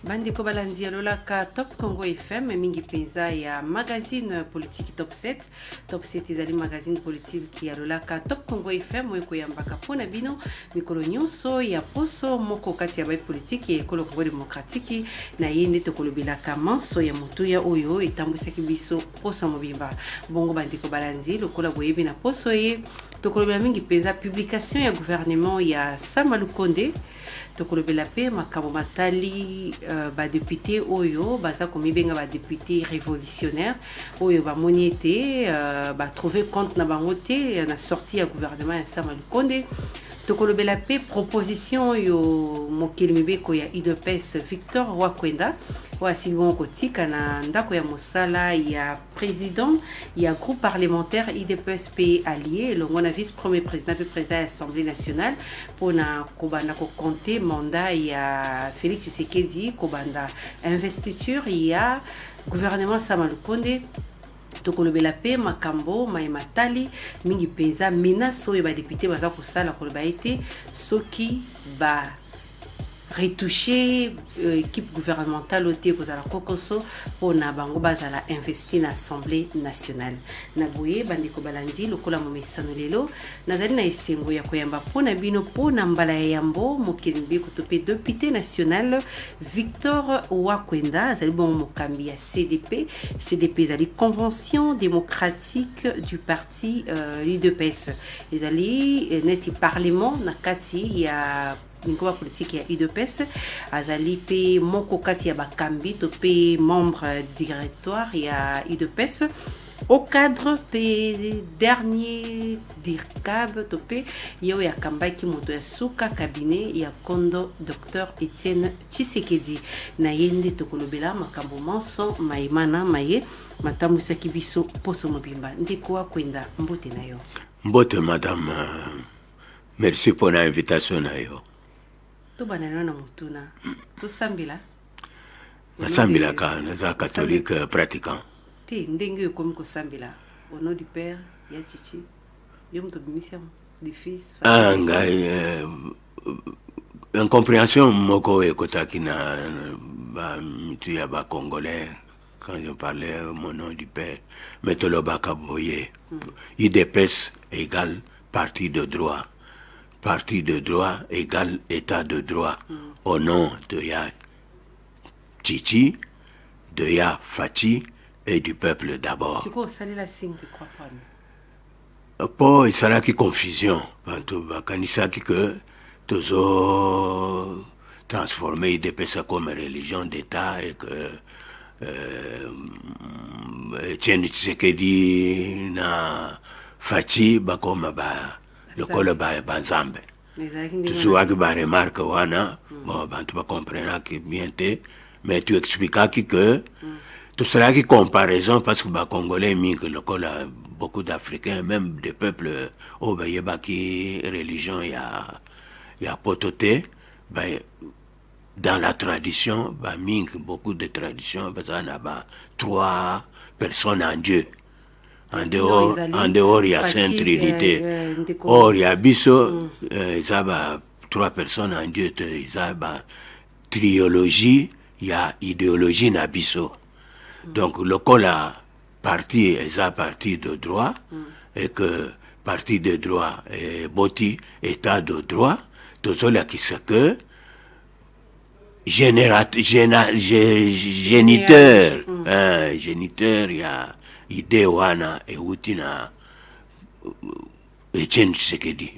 Bandeko Balanzi alolaka Top Congo FM mingi penza ya magazine politique Top 7. Top 7 ezali magazine politique qui alolaka Top Congo FM moyo koyambaka pona bino mikolo nyonso ya poso moko kati ya bai politique ya ekolo Congo démocratique na yende tokolobelaka manso ya mutuya oyo etambwisaki biso poso mobimba. Bongo bandeko Balanzi lokola boyebi na poso ye tokolobela mingi penza publication ya gouvernement ya Sama Lukonde tokolobela pe makambo matali ba député oyo baza komibenga ba député révolutionnaire oyo ba moniete ba trouver compte na bango te na sortie ya gouvernement ya Sama Lukonde tokolobela pe proposition yo mokili mibeko ya UDPS Victor Wakwenda wa Silvon Kotika na ndako ya mosala ya président ya groupe parlementaire UDPS P allié longo na vice premier président pe président de l'Assemblée nationale pona kobanda ko compter mandat ya Félix Tshisekedi kobanda investiture ya gouvernement Sama Lukonde tokolobela pe makambo matali mingi penza menace oyo ba député baza kosala koloba ete soki ba retoucher équipe gouvernementale ote kozala kokoso pona bango bazala investi na Assemblée nationale na boye bandeko Balanzi lokola momesano lelo nazali na esengo ya koyamba pona bino pona mbala ya yambo mokili mbeko tope député national Victor Wakwenda azali bon mokambi ya CDP ezali convention démocratique du parti l'UDPS ezali neti parlement na kati ya Nikoba politique ya UDPS azali pe moko kati ya bakambi to pe membre du directoire ya UDPS au cadre pe dernier DIRCAB to pe yo ya kambaki moto ya suka cabinet ya kondo Dr Etienne Tshisekedi na yende tokolobela makambo manso maimana maye matamwisaki biso poso mobimba ndeko Wakwenda mbote na yo. Mbote madame, merci pour l'invitation na yo. To banana na mutuna to sambila nasambila ka naza catholique pratiquant te ndenge yo komi ko sambila au nom du père ya chichi yo mto bimisia du fils ngai incompréhension moko ekotaki na ba mitu ya ba congolais quand je parlais mon nom du père metolobaka boye IDPS égale parti de droit. Parti de droit égale état de droit. Au nom de Ya Chichi, de Ya Fachi et du peuple d'abord. C'est quoi ça la signe de quoi pas? Pour ça qui confusion. Kanisa qui que tozo transformé IDPS comme religion d'État et que Etienne Tshisekedi na Fachi ba comme ba le col banzambe tu vois que ba remarque wana bon tu vas comprendre que bien te mais tu expliques que tout cela qui comparaison parce que ba congolais mi que le col beaucoup d'africains même des peuples au bayeba qui religion ya pototé ben dans la tradition ba mi beaucoup de traditions ça na ba trois personnes en Dieu. En dehors, il y a Sainte Trinité. Or, il y a Bisso, il y a trois personnes en Dieu, il y a triologie, il y a idéologie na Bisso. Donc, le col a parti, il y a parti de droit, et que parti de droit, et boti, état de droit, tout cela qui c'est que géniteur, géniteur, il y a idée wana eutina Etienne Tshisekedi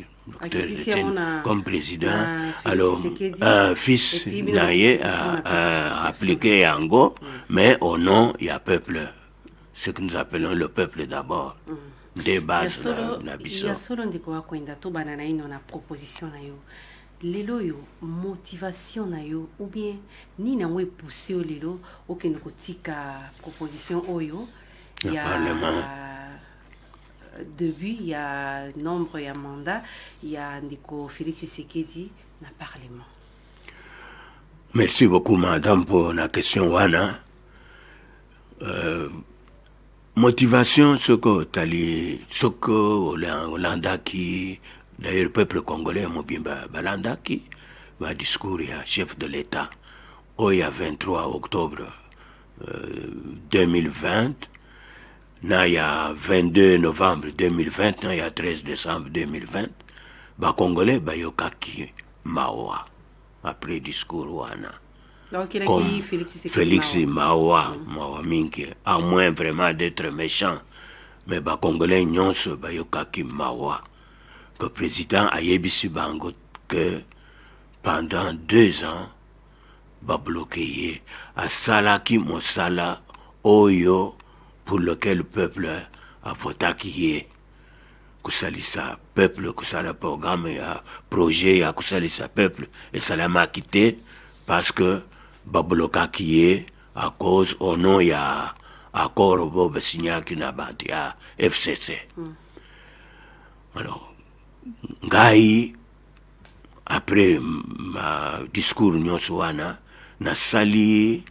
comme président alors un fils naye a appliqué Yango mais au nom il y a peuple ce que nous appelons le peuple d'abord des bases na biso ya solo ndeko Wakwenda to banana ino na proposition na yo lelo yo motivation na yo ou bien ni na ngwe pousser lelo okende kotika proposition oyo. Il y a début, il y a nombre, il y a mandat, il y a Ndeko Félix Tshisekedi na parlement. Merci beaucoup madame pour la question wana. Motivation ce que Hollanda qui d'ailleurs le peuple congolais mobimba balanda qui va discours ya chef de l'État il y a 23 octobre 2020, il y a 22 novembre 2020, il y a 13 décembre 2020, les Congolais, ils ont kaki Mawa, après discours wana. Donc il a dit Félix Mawa, Mawa Minki, à moins vraiment d'être méchant, mais les Congolais, ils ont kaki Mawa. Que le président a yebisi bango que pendant 2 ans, va bloquer à Salaki Mosala Oyo pour lequel le peuple a voté qui est. Kusalisa peuple, kusala programme, ya projet, ya kusalisa peuple, et ça l'a quitté parce que va bloquer qui est à cause au nom ya accord au Bob Signa qui n'a pas ya FCC. Alors, Ngai, après ma discours nyoswana, n'a sali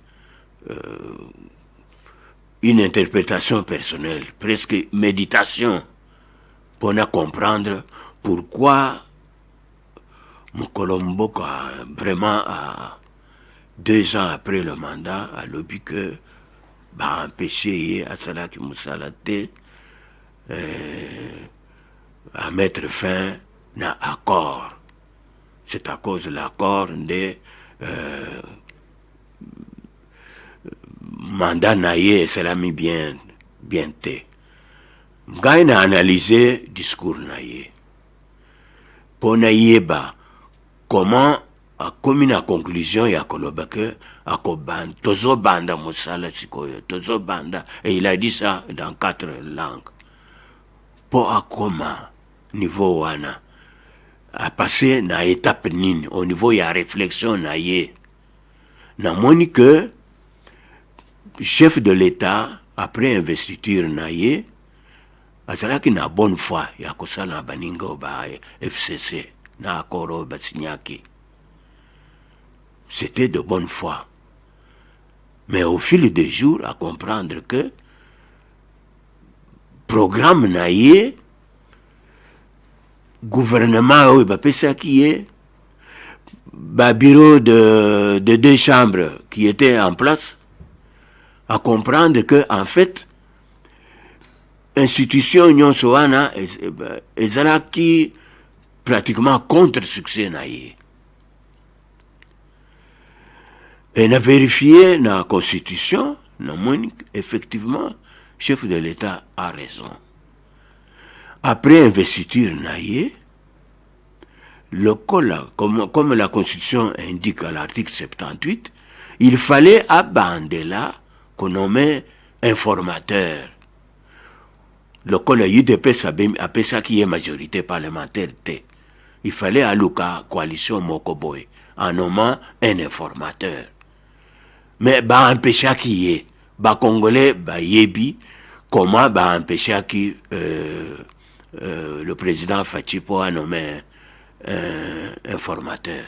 une interprétation personnelle, presque méditation, pour comprendre pourquoi Mukolombo, vraiment, 2 ans après le mandat, a l'objet que empêché à Salaki Moussalate à mettre fin à l'accord. C'est à cause de l'accord de mandat naïe, cela mis bien té. M'gaï a analysé le discours naïe. Pour naïeba, comment a commis la conclusion ya kolobake a koban tozo banda musala sikoyo tozo banda, et il a dit ça dans 4 langues. Pour à comment niveau wana a passé na étape nini au niveau ya réflexion na ye na moni que chef de l'État après investiture na ye azalaki na bonne foi ya kosala baninga ba FCC na akoro basinyaki, c'était de bonne foi, mais au fil des jours à comprendre que programme na ye gouvernement oui bapesa qui est bureau de 2 chambres qui était en place, à comprendre que en fait institution nyonsoana ezalaki pratiquement contre succès na ye. Et na vérifié na constitution na moni effectivement chef de l'État a raison. Après investiture naïe, le col, comme la Constitution indique à l'article 78, il fallait à Bandela qu'on nommait informateur. Le col UDP appelle ça qui est majorité parlementaire T. Il fallait à Luka, coalition Mokoboy, en nommant un informateur. Mais empêcher qui est, Congolais, yebi, comment empêcher qui le président Fachipo a nommé un informateur.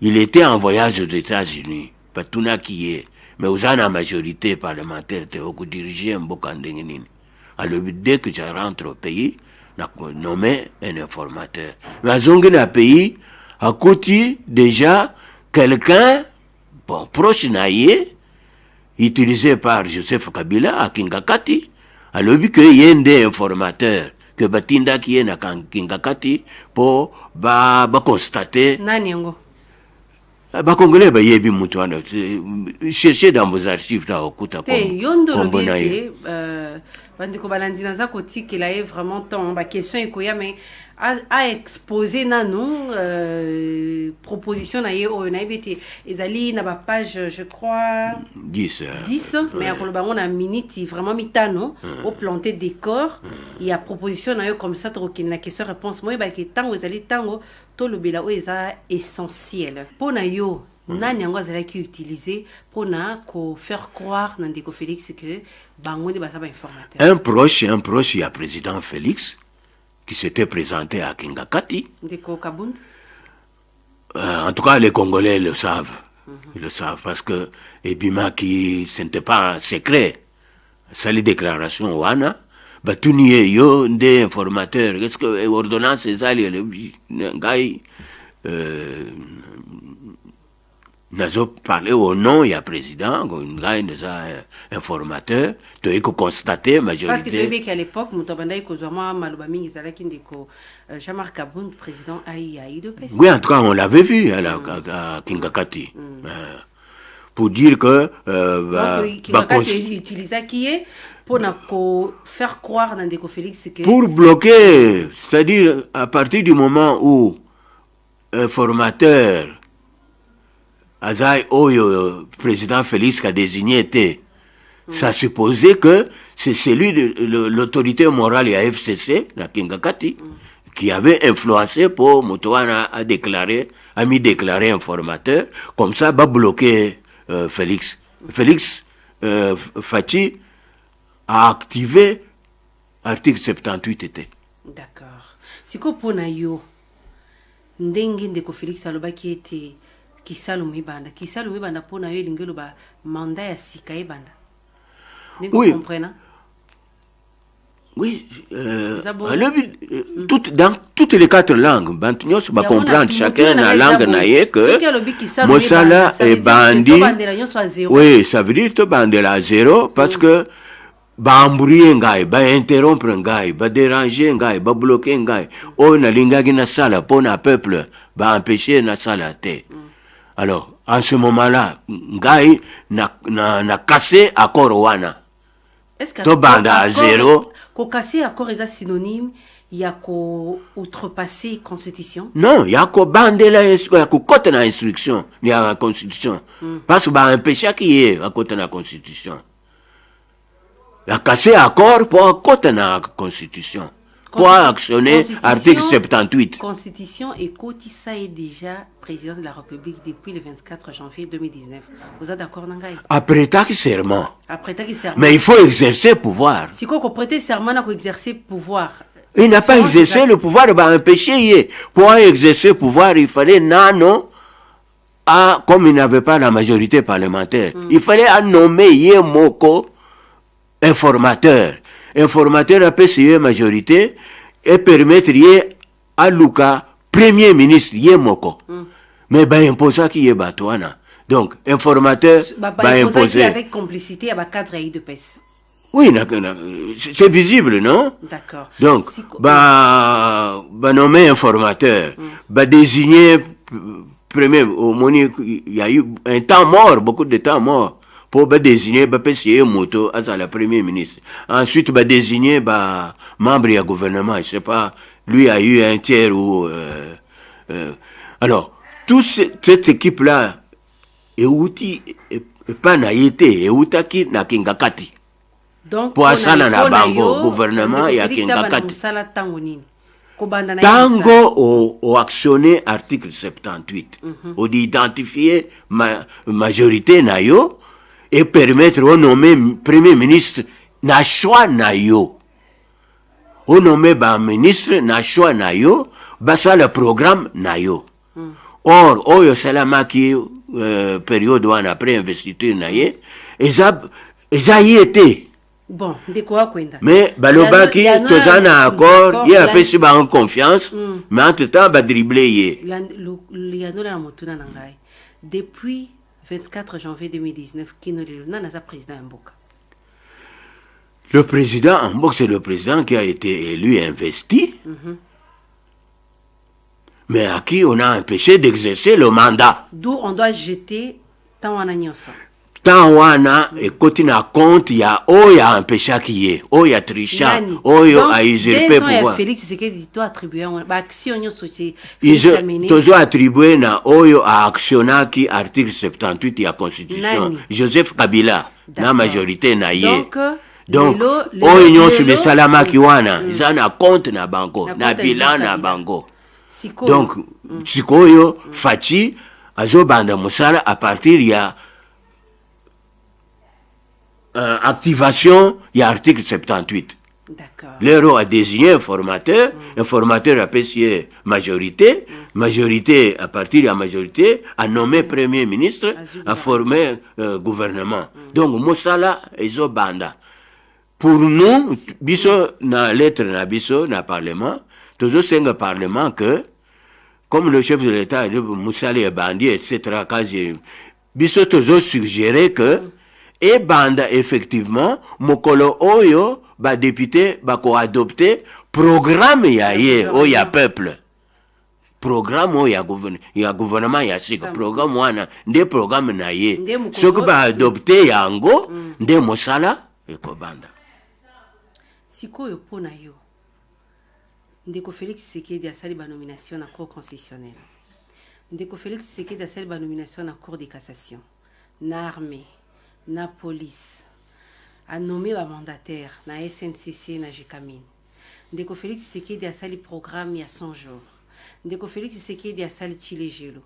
Il était en voyage aux États-Unis, pas tout n'a qui est, mais aux la majorité parlementaire, qui dirigeait un Bokandeninin. Alors, dès que je rentre au pays, on nommé un informateur. Mais à Zongina pays, à côté, déjà, quelqu'un, bon, proche naïe, utilisé par Joseph Kabila à Kingakati, alors qu'il y a un informateur que Batinda qui est na Kingakati pour constater. Naniango. Congolais yebi mutuana. Cherchez dans vos archives là au Kuta. Yondo le bandiko balandi naza kotiki la est vraiment tant ba question ekoya mais a exposé nanou proposition na ye o na ibeti ezali na ba page je crois 10 mais à kolobango na minute vraiment mitano au planter décor il y a proposition na yo comme ça trokin la question réponse moi ba ke tango ezali tango to lobela o eza essentiel pona yo nani yango azalaki utilisé pour faire croire na ndeko Félix que bango de basaba informateur. Un proche, il y a président Félix qui s'était présenté à Kingakati. Ndeko Kabund. En tout cas, les Congolais le savent. Ils le savent parce que Ebima qui ce n'était pas secret. Ça les déclarations wana batuniye yo des informateurs. Qu'est-ce que ordonnance ezali le ngai nazo parlé au nom il y a président une gars informateur tu as constaté majorité parce que tu veux qu'à l'époque mutabanda ikozwa maloba mingi zalaki ndeko Jean-Marc Kabund président AI de PES. Oui, en tout cas on l'avait vu à Kingakati pour dire que Kingakati utilisa qui est pour faire croire dans Ndeko Félix que pour bloquer, c'est-à-dire à partir du moment où un formateur Azaï Oyo, président Félix a désigné était, ça supposait que c'est celui de l'autorité morale et AFCC, la Kingakati, qui avait influencé pour Motoana a mis déclaré un formateur, comme ça, va bloquer Félix. Félix Fachi a activé l'article 78 était. D'accord. Si ko pona yo, ndenge Ndeko Félix alobaki était Kisalu Mibanda pona yo lingelo ba mandat ya sika ebanda. Oui. Vous comprenez? Oui, dans toutes les 4 langues, Bantignos va comprendre chacun la langue naïe que Mosala est bandi. Oui, ça veut dire que bandi à zéro parce que va embrouiller un gars, va interrompre un gars, va déranger un gars, va bloquer un gars. Oh, na lingagi na sala pour un peuple, va empêcher na sala te. Alors, en ce moment-là, Ngai n'a cassé accord wana. Est-ce que to banda à zéro? Ko casser accord est synonyme, il y a ko outrepasser constitution? Non, il y a ko bande la il y a ko côté na instruction, il y a la constitution. Parce que un péché qui est à côté de la constitution. Il a cassé accord pour côté na constitution. Pour actionner article 78. Constitution et Kotissa est déjà président de la République depuis le 24 janvier 2019. Vous êtes d'accord, Nangai? Après ta serment. Après ta serment. Mais il faut exercer pouvoir. Si quoi qu'on prête serment, il faut exercer pouvoir. Il n'a pas exercé le pouvoir, il va empêcher. Pour exercer pouvoir, il fallait nano, comme il n'avait pas la majorité parlementaire, il fallait nommer Yemoko informateur. Informateur a PCE majorité et permettre à Luka premier ministre Yemoko. Mais imposer qui est Batouana. Donc informateur imposer avec complicité à cadre de PES. Oui, c'est visible, non? D'accord. Donc nommer informateur, désigner premier il y a eu un temps mort, beaucoup de temps mort. Pour désigner PCE Moto à la première ministre. Ensuite, désigner membre du gouvernement. Je sais pas, lui a eu un tiers ou... Alors, toute cette équipe-là est outil, et pas naïté, est outaki na Kingakati. Donc, pour ça, na bango, gouvernement et à Kingakati. Tango au actionné article 78. Au d'identifier majorité naïo, et permettre au nommer premier ministre na choix na yo. Au nommer ministre na choix na yo, ça le programme na yo. Or, oyo salama qui période où on après investiture na ye, eza y été. Bon, de quoi kwenda. Mais balobaki tozana accord, il a fait si en confiance, mais entre temps dribbler ye. Depuis 24 janvier 2019, Kino Leluna n'a président Mboka. Le président Mboka, c'est le président qui a été élu et investi, mais à qui on a empêché d'exercer le mandat. D'où on doit jeter Tawana Nyonso. Tawana et Kotina compte, il y a empêché qui est, il y a trichant, il a usurpé pouvoir. Félix, c'est que tu dois attribuer une action société. Tu dois attribuer na oyo a actionna qui article 78 de la Constitution. Joseph Kabila, la majorité na yé. Donc, oyo sur le salama kiwana, ils en a compte na bango, na bilan na bango. Donc, sikoyo Fachi azo banda musala à partir il y a activation, il y a article 78. D'accord. L'euro a désigné un formateur a PCE majorité, majorité à partir de la majorité a nommé premier ministre, a formé gouvernement. Donc Moussala ezo banda. Pour nous, biso na lettre na biso na parlement, toujours c'est un parlement que comme le chef de l'État a dit Moussali est bandit, etc. Quand j'ai biso toujours suggéré que et banda effectivement mokolo oyo ba député ba ko adopté programme ya ye o ya peuple programme o ya gouvernement ya siko programme wana nde programme na ye ce que ba adopté yango nde mosala e ko banda sikoyo pona yo ndeko Félix Tshisekedi asali ba nomination na cour constitutionnelle ndeko Félix Tshisekedi asali ba nomination na cour de cassation na armée na police a nommé ba mandataire na SNCC na Jekamine ndeko Félix Tshisekedi asali programme ya 100 jours ndeko Félix Tshisekedi asali Chilejelo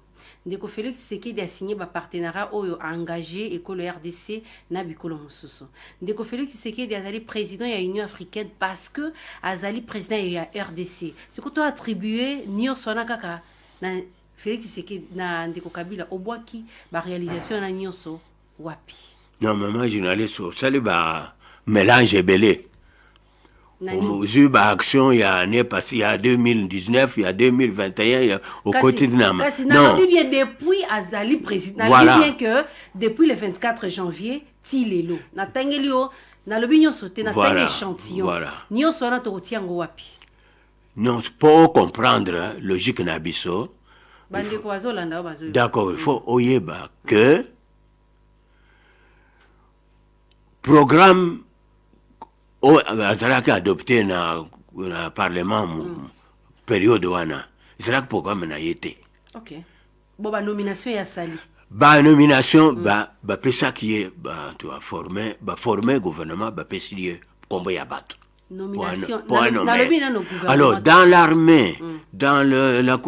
ndeko Félix Tshisekedi a signé ba partenariat oyo engagé école RDC na bikolo mosusu ndeko Félix Tshisekedi azali président ya Union africaine parce que azali président ya RDC ce que tu as attribué nyonso na kaka na Félix Tshisekedi na ndeko Kabila obwaki ba réalisation na nyonso wapi. Non, maman journaliste, ça le mélange belé. J'ai eu action il y a année passée, il y a 2019, il y a 2021, il y a au quotidien. Non, bien depuis Azali président, voilà. Bien que depuis le 24 janvier, Tilelo, na tangelio, na lobinyo sauté, na tangi échantillon. Voilà. Nyo sona to tiango wapi. Non, pour comprendre logique nabiso. D'accord, il faut oyeba que programme azalaki adopté na parlement période wana ezalaki programme na ye te. Ok. Bon ba nomination ya sali. Ba nomination ba pesaki ye ba to former gouvernement ba pesi ye kombo ya bato. Nomination alors dans l'armée dans la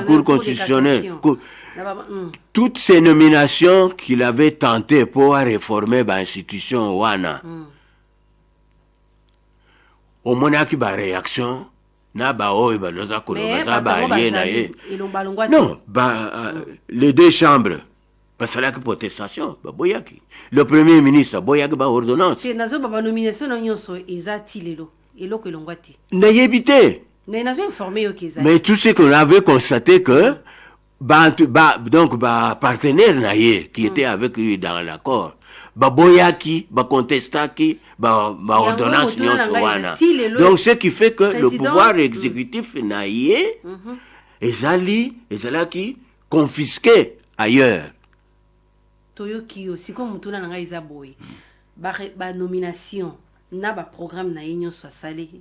cour constitutionnelle toutes ces nominations qu'il avait tenté pour réformer l'institution wana au monaki ba réaction na ba oyo ba loza ko ba allié na ye non les deux chambres parce que la protestation boyaki le premier ministre boyaki ba ordonnance c'est nazo ba nomination na nyonso ezati lelo eloko elongwati na yebité mais nazo informé yo kezali mais tout ce qu'on avait constaté que donc partenaire na ye qui était avec lui dans l'accord boyaki contestaki ordonnance nyonso wana donc ce qui fait que le pouvoir exécutif na ye ezalaki confisqué ailleurs. Toyoki si comme mutuna na ngai za boy ba nomination na ba programme na yenyo so sali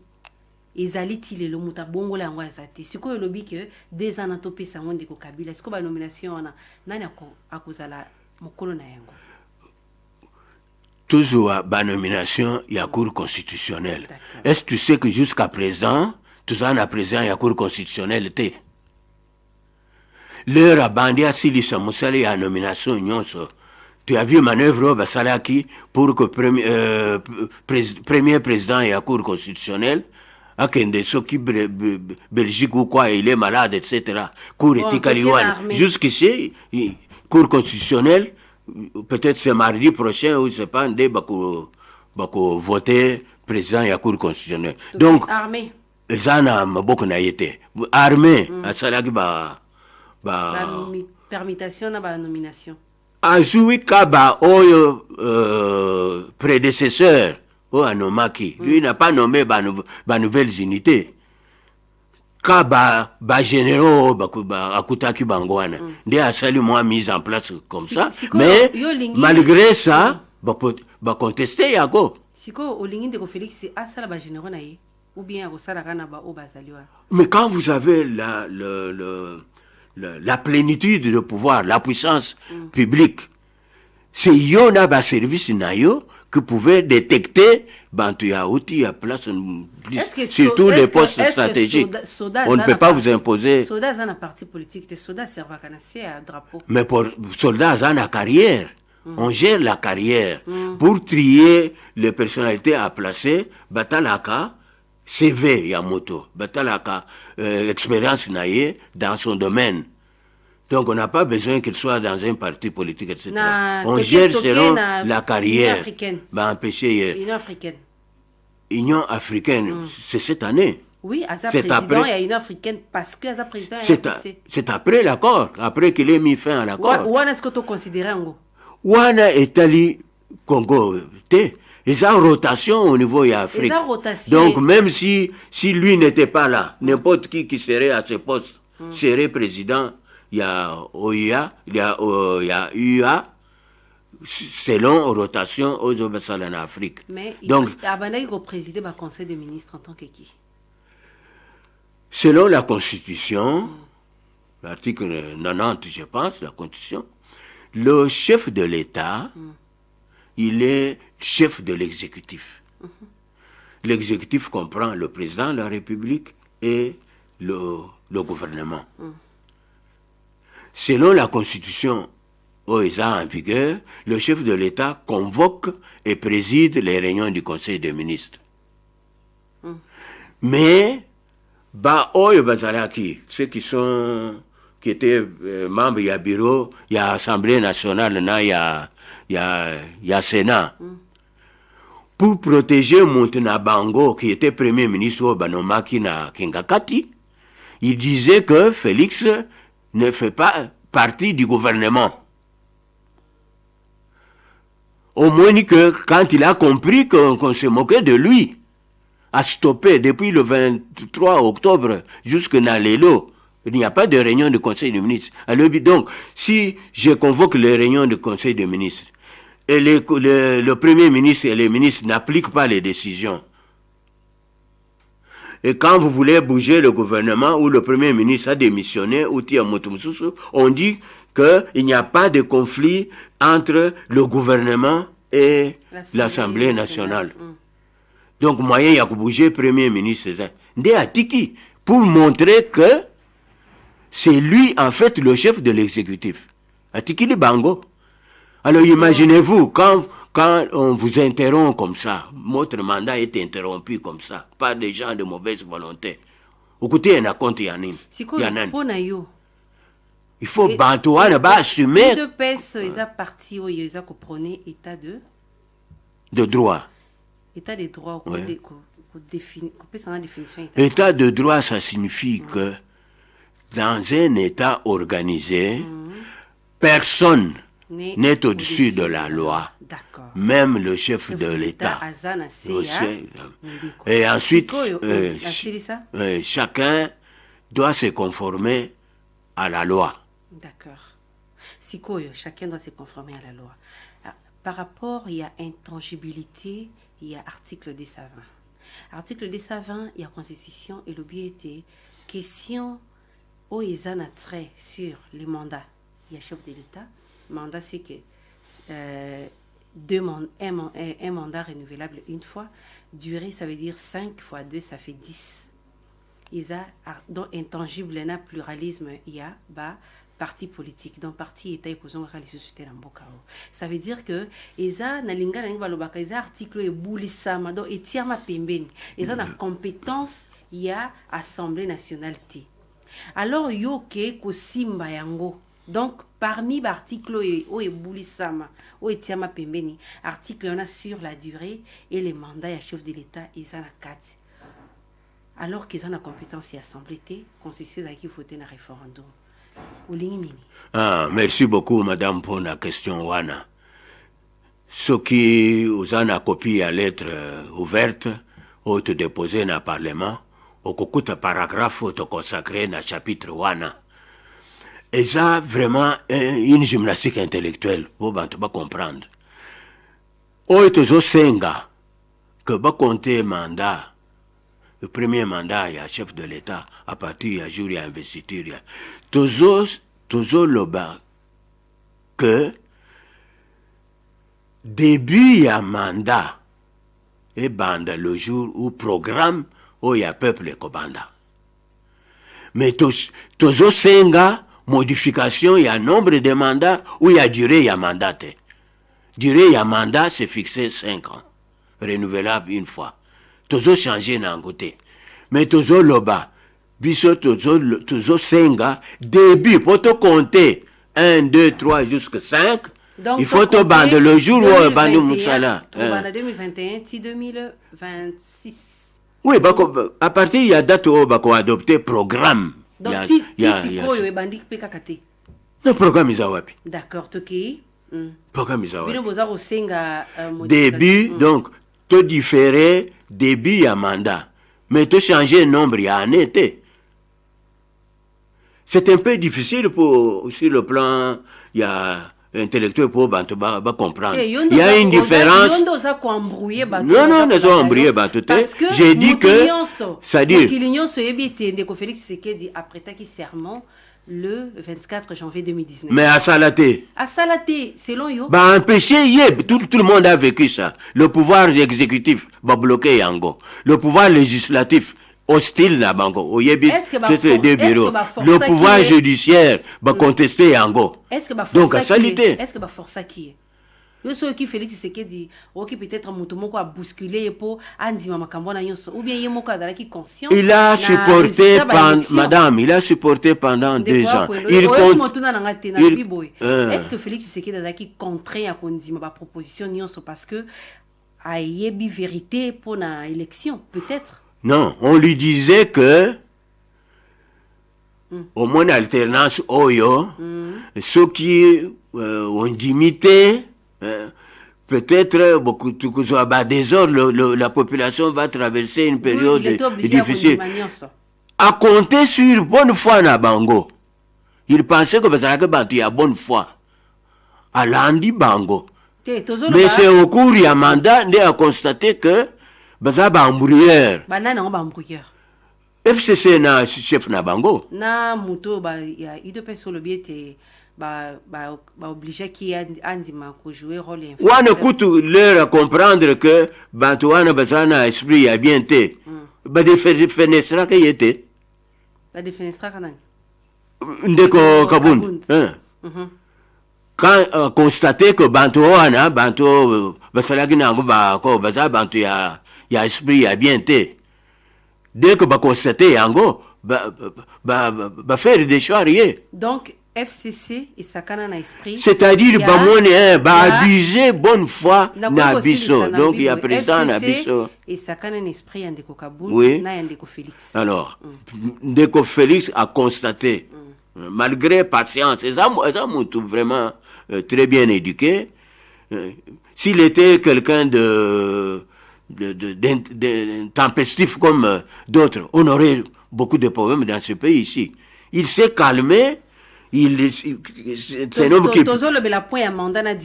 ezali tilelo muta bongola yango azate sikoyo lobi que 2 ans na topesa ngo ndeko Kabila siko ba nomination wana nani akozala mokolo na yango toujours ba nomination ya cour constitutionnelle. Est-ce que tu sais que jusqu'à présent tout ça na présent ya cour constitutionnelle te leur a bandé à Silisa Moussali ya nomination nyonso. Tu as vu manœuvre Basalaki pour que premier président et la Cour constitutionnelle, à Kende Soki Belgique ou quoi, il est malade, etc. Cour éthique à jusqu'ici, Cour constitutionnelle, peut-être c'est mardi prochain ou c'est pas un débat pour voter président et la Cour constitutionnelle. Donc, armée. Zana Maboko na yete. Armée, à Salaki permutation na ba nomination. Ajoui Kaba oyo prédécesseur o anomaki lui n'a pas nommé ba nouvelles unités Kaba généraux akutaki bangwana nde asali moi mise en place comme ça mais malgré ça contester yako siko olingi ndeko Félix asala ba généraux na ye ou bien akosala kana ba o bazaliwa. Mais quand vous avez la plénitude de pouvoir, la puissance publique, c'est Yona ba service nayo que pouvait détecter Bantu ya outil à place surtout les postes stratégiques. On ne peut pas vous imposer. Soldats ont un parti politique, les soldats servent à drapeau. Mais pour soldats ont une carrière. On gère la carrière pour trier les personnalités à placer. Batalaka CV Yamoto, Batalaka expérience naïe dans son domaine. Donc on n'a pas besoin qu'il soit dans un parti politique, etc. On gère selon la carrière. Union africaine. Empêcher Union africaine. Union africaine, c'est cette année. Oui, Aza président, il y a une africaine parce que Aza président c'est après l'accord, après qu'il ait mis fin à l'accord. Ouana, est-ce que tu considères en gros? Ouana est allé Congo, ils ont rotation au niveau de l'Afrique. Donc même si lui n'était pas là, n'importe qui serait à ce poste serait président, il y a OIA, il y a UA, selon rotation aux ambassades en Afrique. Mais donc, il va présider le conseil des ministres en tant que qui? Selon la Constitution, l'article 90, je pense, la Constitution, le chef de l'État, il est chef de l'exécutif. L'exécutif comprend le président de la République et le gouvernement. Selon la Constitution OESA en vigueur, le chef de l'État convoque et préside les réunions du Conseil des ministres. Mais, ceux qui étaient membres, il y a bureau, il y a Assemblée nationale, il y a Sénat. Pour protéger Montanabango, qui était premier ministre au Banomaki na Kingakati, il disait que Félix ne fait pas partie du gouvernement. Au moins que quand il a compris qu'on se moquait de lui, a stoppé depuis le 23 octobre jusqu'à Lelo, il n'y a pas de réunion du Conseil des ministres. Alors, donc, si je convoque les réunions du Conseil des ministres, et le Premier ministre et les ministres n'appliquent pas les décisions, et quand vous voulez bouger le gouvernement ou le Premier ministre a démissionné, ou on dit qu'il n'y a pas de conflit entre le gouvernement et l'Assemblée nationale. Donc, moyen, il y a que bouger le Premier ministre. Pour montrer que c'est lui, en fait, le chef de l'exécutif. Atiki de Bango. Alors, imaginez-vous, quand on vous interrompt comme ça, votre mandat est interrompu comme ça, par des gens de mauvaise volonté. Écoutez, il y a un compte, il y a un. Il faut Bantoua pas assumer. De pèse, ils ont parti où ils ont compris état de droit. État de droit, ouais. Définition. État de droit, ça signifie que dans un État organisé, personne n'est au-dessus de la loi. Même le chef de l'État. Et ensuite, chacun doit se conformer à la loi. D'accord. Chacun doit se conformer à la loi. Par rapport, il y a intangibilité, il y a article 220. Article 220, il y a constitution et le but était question où ils en ont trait sur les mandats. Il y a chef de l'État. Mandat, c'est que un mandat renouvelable une fois. Durée, ça veut dire 5 fois 2, ça fait 10. Il y a donc intangible, il y a pluralisme, il y a parti politique. Donc, parti État et posons les sociétés dans Bokao. Ça veut dire que ils ont nalinga balobaka, ils ont article et boulisama, donc et tiama pembeni. Ils ont la compétence, il y a Assemblée nationale T. Alors, yoke ko simba yango. Donc, parmi l'article et boulisama, ou et tiama pembeni, article on a sur la durée et les mandats à chef de l'État, ils ont la 4. Alors qu'ils ont la compétence et Assemblée T, constitution qui faut un référendum. Merci beaucoup, madame, pour la question. Wana. Ce qui vous en a copié à lettre ouverte, ou te déposé dans le Parlement, au cours de paragraphe, ou te consacré dans le chapitre Wana. Et ça, vraiment, une gymnastique intellectuelle, vous ne pouvez pas comprendre. Ou te zo senga, que va compter mandat. Le premier mandat, il y a chef de l'État, à partir du jour, il y a investiture. Toujours le bas, que début, il y a mandat, et banda le jour où programme, où il y a peuple et banda. Mais toujours senga, modification, il y a nombre de mandats, où il y a durée, il y a mandat. Durée, il y a mandat, c'est fixé 5 ans, renouvelable une fois. Toujours changer dans côté. Mais toujours loba. Biso toujours senga. Début, pour te compter 1, 2, 3 jusqu'à 5. Donc, il faut te bande le jour où bande Moussala. 2021, 2026. Oui, à partir il y a date où bako adopté programme. Donc si sikoyo ebandi pe kakate. Le programme is wapi. D'accord, OK. Programme is wapi. Bino boza ko senga début donc to différer début à mandat. Mais to changer nombre ya année. C'est un peu difficile pour sur le plan il y a intellectuel pour comprendre. Il y a une différence. Non, non, nous avons embrouillé. J'ai dit que, c'est-à-dire, le 24 janvier 2019. Mais à Salaté. À Salaté, selon yo. Bah, empêcher, tout le monde a vécu ça. Le pouvoir exécutif va bloquer Yango. Le pouvoir législatif hostile na bango. C'est deux bureaux. Le pouvoir judiciaire va contester Yango. Donc à Salaté. Est-ce que va forcer qui est? Yoso qui Félix Tshisekedi qui peut-être mutomoko a bousculé pour andima makambo na yonso ou bien yemoko azala qui conscient. Il a supporté madame, il a supporté pendant 2 ans. Il compte. Est-ce que Félix Tshisekedi azala qui contraint à kondima ba proposition yonso parce que a yebi vérité pour na élection peut-être? Non, on lui disait que au moins alternance oyo ceux qui ont dimité peut-être beaucoup de désordre, la population va traverser une période difficile. À compter sur bonne foi na bango. Il pensait que ça y a bonne foi. À l'andi bango. Mais c'est au cours du mandat on a constaté que ça va embrouilleur. FCC na chef na bango. Na muto il doit pas sur le biais obligé qui andima ko jouer rôle influent. On écoute leur à comprendre que Bantuana Bazana esprit a bien été. Des fenestra qui était. Des fenestra quand Ndeko Kabund. Quand constaté que Bantuana Basalagi Nango Bako Baza Bantu ya esprit a bien été. Dès que constaté Yango faire des choix rien. Donc FCC et Sakana na esprit. C'est-à-dire, abuser bonne foi na biso. Donc, il y a président na biso. Et Sakana na esprit Ndeko Kabund, oui. Na Ndeko Félix. Alors, Ndeko Félix a constaté, malgré patience, et ça vraiment très bien éduqué, s'il était quelqu'un de tempestif comme d'autres, on aurait beaucoup de problèmes dans ce pays ici. Il s'est calmé. C'est un homme qui.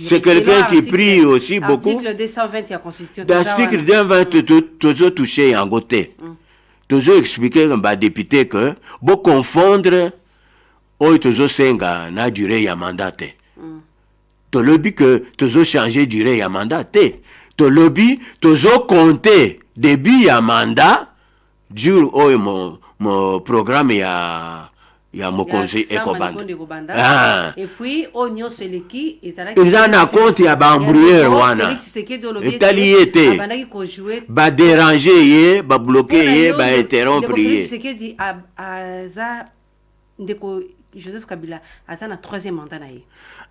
C'est quelqu'un qui prie aussi beaucoup. L'article 220 de la Constitution. L'article 220, toujours touché en côté. Toujours expliqué comme député que, bon confondre, toujours senga na durée ya mandat. To lobby que toujours changer durée ya mandat. To lobby toujours compter début ya mandat, jour où mon programme ya. Il y a mon conseil Ecobank. Et puis, on se l'équipe. Ils en a compte, il y a embrouilleur, wana. Italie était. Ba déranger, ba bloquer, ba interrompre. Joseph Kabila, à sa 3e mandat naïe.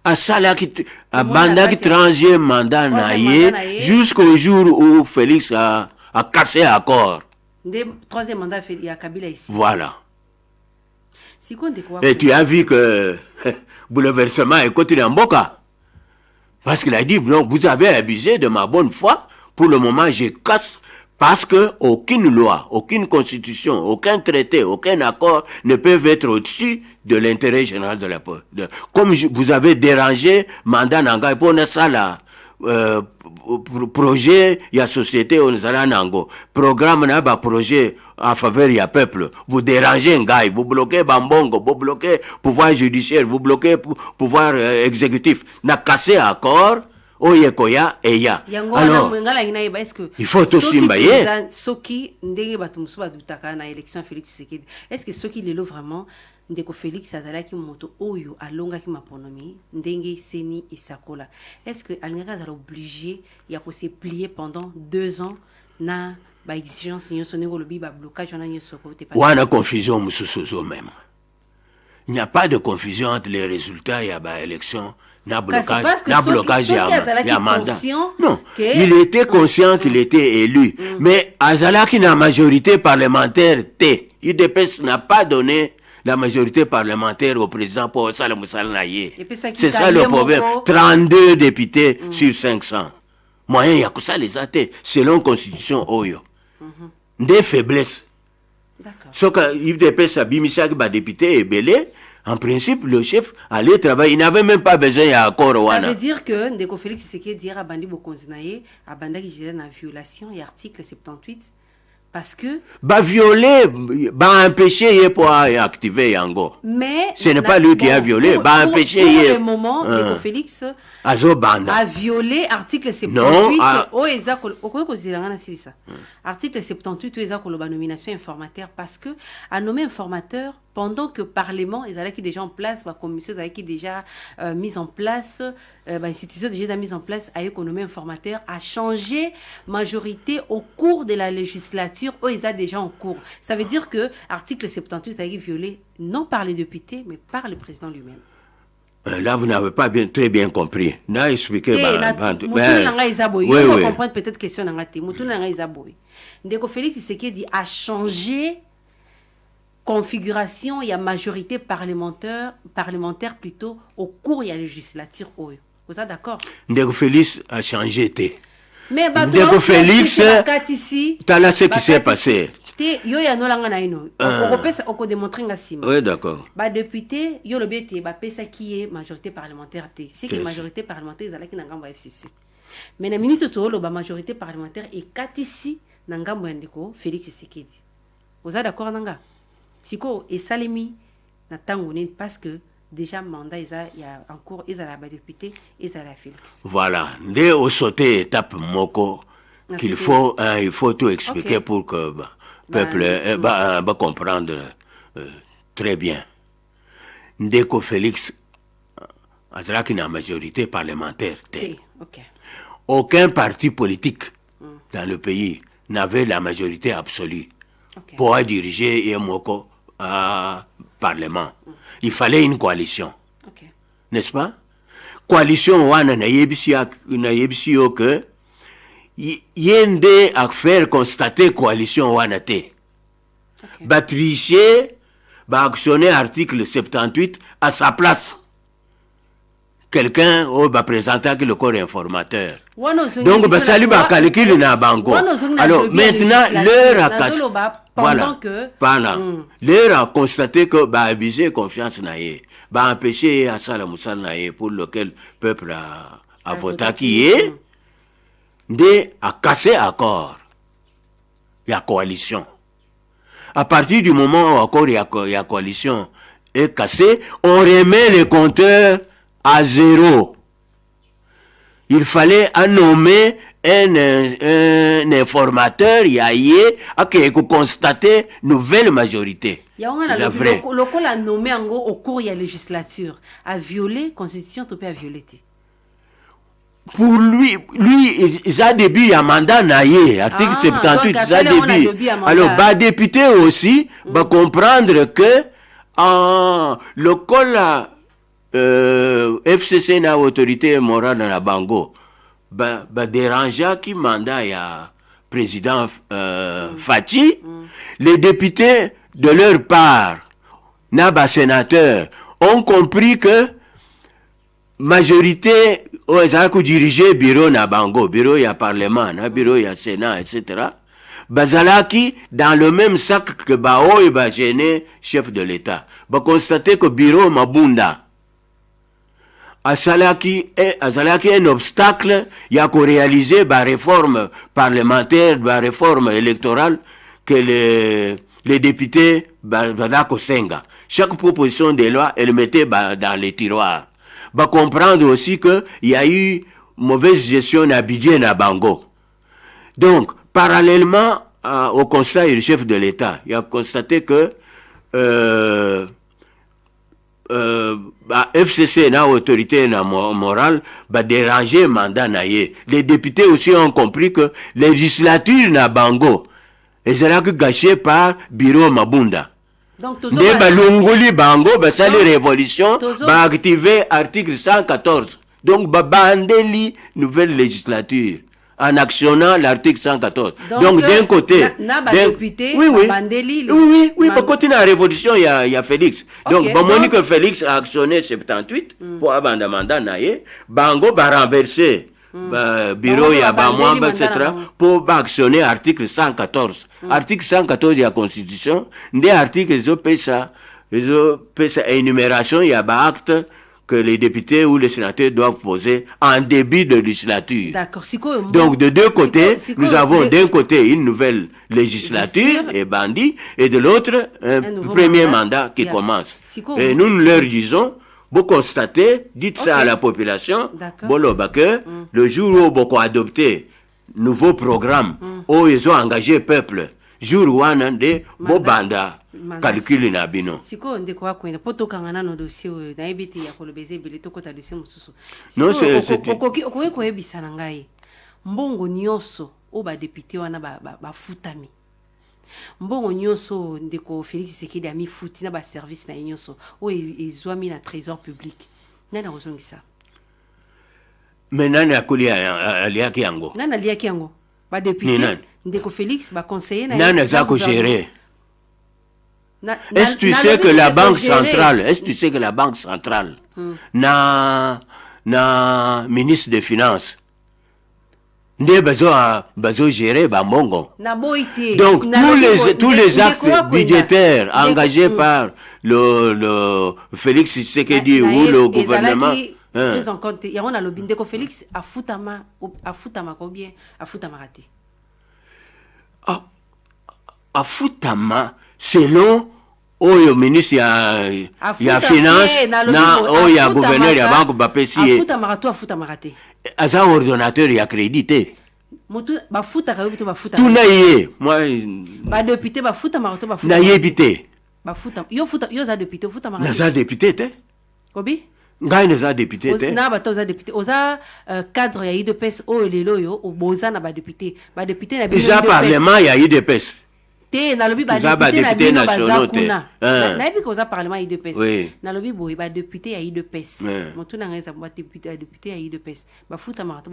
À ça là qui a mandat qui 3e mandat naïe jusqu'au jour où Félix a cassé l'accord. 3e mandat il y a Kabila ici. Voilà. Et tu as vu que bouleversement est continué en Boka. Parce qu'il a dit, non, vous avez abusé de ma bonne foi. Pour le moment, je casse. Parce que aucune loi, aucune constitution, aucun traité, aucun accord ne peuvent être au-dessus de l'intérêt général de la peuple. Comme vous avez dérangé mandat nanga pour ça là. Projet, il y a société, on a nango. Programme, il y a projet en faveur, il y a peuple. Vous dérangez un gars, vous bloquez Bambongo, vous bloquez pouvoir judiciaire, vous bloquez pouvoir exécutif. N'a cassé accord, Oyekoya et ya. Alors, il faut aussi mbaye. Soki, ndenge batumsuba dutaka na élection Félix Tshisekedi. Est-ce que Soki lelo vraiment Ndeko Félix azalaki moto oyo alongaki maponomi ndenge seni isakola? Est-ce que alingaka azala obligé ya ko se plier pendant 2 ans na ba exigence nyonso ndenge lobi ba blocage na nyonso ko te pas? Wana confusion mususu même. il n'y a pas de confusion entre les résultats et l'élection. Na blocage, il y a mandat. Non, il était conscient qu'il était élu. Mais Azalaki n'a majorité parlementaire T. UDPS n'a pas donné la majorité parlementaire au président pour Salam Naye. C'est ça le problème. 32 députés sur 500. Moyen, il y a que ça les athées, selon Constitution Oyo. Des faiblesses. Sauf que UDPS a bimisak député et belé. En principe, le chef allait travailler. Il n'avait même pas besoin d'accord. Ça veut dire que Ndeko Félix Tshisekedi dire à Bandi Bokonzinaye, à Banda qui était en violation et article 78, parce que... violer, empêcher pour activer Yango. Mais... Ce n'est pas lui qui a violé, empêcher... Pour le moment, Ndeko Félix a violé article 78. Article 78, la nomination informateur, parce que a nommé informateur pendant que Parlement, ils avaient déjà en place, la commission avait déjà mise en place, l'institution déjà mise en place, a nommé informateur, a changé majorité au cours de la législature, ils ont déjà en cours. Ça veut dire que article 78 a été violé non par les députés, mais par le président lui-même. Là, vous n'avez pas très bien compris. N'a expliqué. Oui, oui. Comprendre peut-être question dans la tête. Ndeko Félix Tshisekedi a changé configuration, il y a majorité parlementaire plutôt au cours de la législature. Vous êtes d'accord? Ndeko Félix a changé. Mais Ndeko Félix, t'as là ce qui s'est passé. Oui, d'accord. Député, yo le BT, ça qui est majorité parlementaire. C'est que majorité parlementaire, c'est la FCC. Mais la minute où la majorité parlementaire est 4 ici, Nangam Ndeko Félix Tshisekedi. Vous êtes d'accord, Nanga? Siko et Salemi, parce que déjà mandat, il y a en cours, ils ont la député, ils ont la Félix. Voilà. Dès au sauté étape Moko, qu'il faut, il faut tout expliquer pour que le peuple va comprendre très bien. Ndeko Félix, a une majorité parlementaire. Aucun parti politique dans le pays n'avait la majorité absolue pour diriger Moko à Parlement. Il fallait une coalition. N'est-ce pas? Coalition wana na yebisi que yende à faire constater coalition wana te. Tricher, actionner article 78 à sa place. Quelqu'un va présenter le corps informateur. Donc, salut, calcul na bango. Alors, maintenant, l'heure a cassé. Voilà. L'heure a constaté que abuser confiance naïe, empêcher à Salamoussal naïe pour lequel le peuple a voté qui est, a cassé accord. Il y a coalition. À partir du moment où encore il y a coalition est cassé, on remet les compteurs à zéro. Il fallait nommer un informateur, qui constater nouvelle majorité. Le qu'on a nommé au cours de la législature a violé la constitution, tu peux violer. Pour lui, il a début, il y a mandat naïe, article 78, il a début. Alors, député aussi, comprendre que le col FCC n'a autorité morale dans la Bango, déranger qui mandat il y a président Fati, les députés de leur part, n'a sénateur, ont compris que majorité ils ont dirigé bureau na Bango, bureau il y a parlement, bureau il y a sénat, etc. Bazalaki dans le même sac que Bao et gêné chef de l'État. Constater que bureau Mabunda Azalaki un obstacle, il y a qu'à réaliser la réforme parlementaire, la réforme électorale que les députés Senga. Chaque proposition de loi, elle mettait dans les tiroirs. Comprendre aussi qu'il y a eu mauvaise gestion à budget à Bango. Donc, parallèlement au constat du chef de l'État, il a constaté que FCC n'a autorité morale, déranger mandat naïe. Les députés aussi ont compris que la législature n'a Bango. Et c'est là que gâché par bureau Mabunda. Donc nde balongoli bango basali révolution baactive article 114 donc babandeli nouvelle législature en actionnant l'article 114. Donc d'un côté, oui, pour continuer la révolution, il y a Félix. Donc, bon, que Félix a actionné 78 pour abandonner mandat naïe, bango va renverser bureau il y a Bamwamba, etc. pour actionner article 114. Article 114 il y a constitution, des articles ils ont fait ça énumération il y a acte que les députés ou les sénateurs doivent poser en début de législature. D'accord. Donc, de deux côtés, nous avons d'un côté une nouvelle législature et bandit, et de l'autre, un premier mandat qui commence. Et nous leur disons, vous constatez, dites ça à la population, le jour où beaucoup adopté nouveau programme, où ils ont engagé le peuple, jour où on a des banda. Calcul na bino. Siko ndeko wako ina poto kangana no dossier na ebiti ya kolobeze bele to kota dossier mususu. Non c'est ko ebisa na ngai. Mbongo nyonso o ba député wana ba futami. Mbongo nyonso ndeko Félix Tshisekedi ami futi na ba service na nyonso o ezwami na trésor public. Nana kozongisa. Mais nani akuli aliaki yango. Nana aliaki yango. Ba député ndeko Félix ba conseiller na nana za ko gérer. Est-ce que tu sais que la banque centrale, na ministre des Finances, n'est besoin gérer Bamongo. Donc tous les actes budgétaires engagés par le Félix Tshisekedi ou le gouvernement. Il y a un lobby de Félix à Futama combien à Futama raté. À Futama selon le ministre il y a finance il y a gouverneur il y a banque bapesi à Futama raté. Asa ordonnateur il accrédité. Mutu ba futa ka yobi ba futa. Tout naïe moi ba député ba futa marato ba futa. Naïe bité. Ba futa yo za député futa marato. Na za député te. Kobi? Ngai na za député te. Na ba to za député. Oza cadre ya IDPS o lelo yo o boza na ba député. Ba député na déjà parlement ya IDPS. Te na lobi ba député nationaux te. Na ebi ko za parlement ya IDPS. Na lobi boy ba député ya IDPS. Montu na ngai za ba député ya IDPS. Ba futa marato.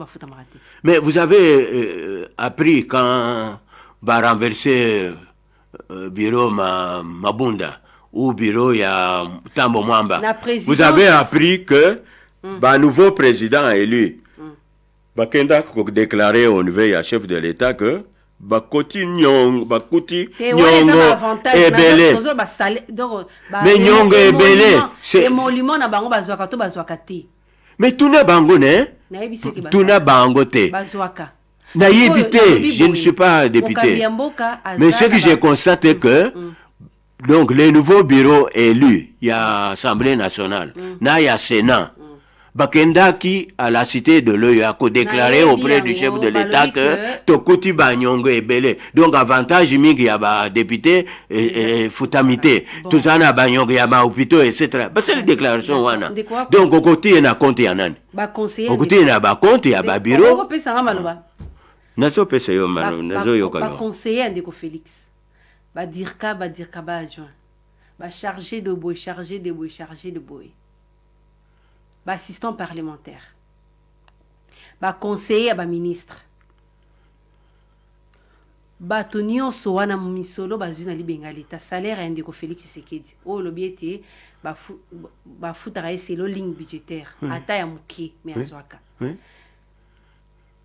Mais vous avez appris quand va renverser bureau Mabunda ou bureau ya Tambo Mwamba. Vous avez appris que nouveau président élu Bakenda déclaré au niveau ya chef de l'État que bakuti nyongo ebele mais nyongo ebele c'est molimo na bango bazwaka to bazwaka te mais tuna bango ne tuna bango te bazwaka na yebité je ne suis pas député mais ce que j'ai constaté que donc les nouveaux bureaux élus il y a Assemblée nationale na il y a Sénat Bakendaki à la cité de l'Oyo a déclaré auprès du chef de l'État que Tokuti Banyongo est belé. Donc avantage mingi ya ba député et futamité. Tout ça na Banyongo ya ba hôpitaux etc. C'est la déclaration wana. Donc au côté na compte ya nani. Ba conseiller. Au côté na ba compte ya ba bureau. Nazo pesa yo mano, nazo yo kalo. Ba conseiller ndeko Félix. Ba dirka ba adjoint. Ba chargé de boy. Assistant parlementaire, conseiller à ministre, Tonio Soana Misolo, Bazuna Libengali, ta salaire à Ndeko Félix Tshisekedi. Oh, le biété, c'est le ligne budgétaire. Ata ya muki, mais azwaka.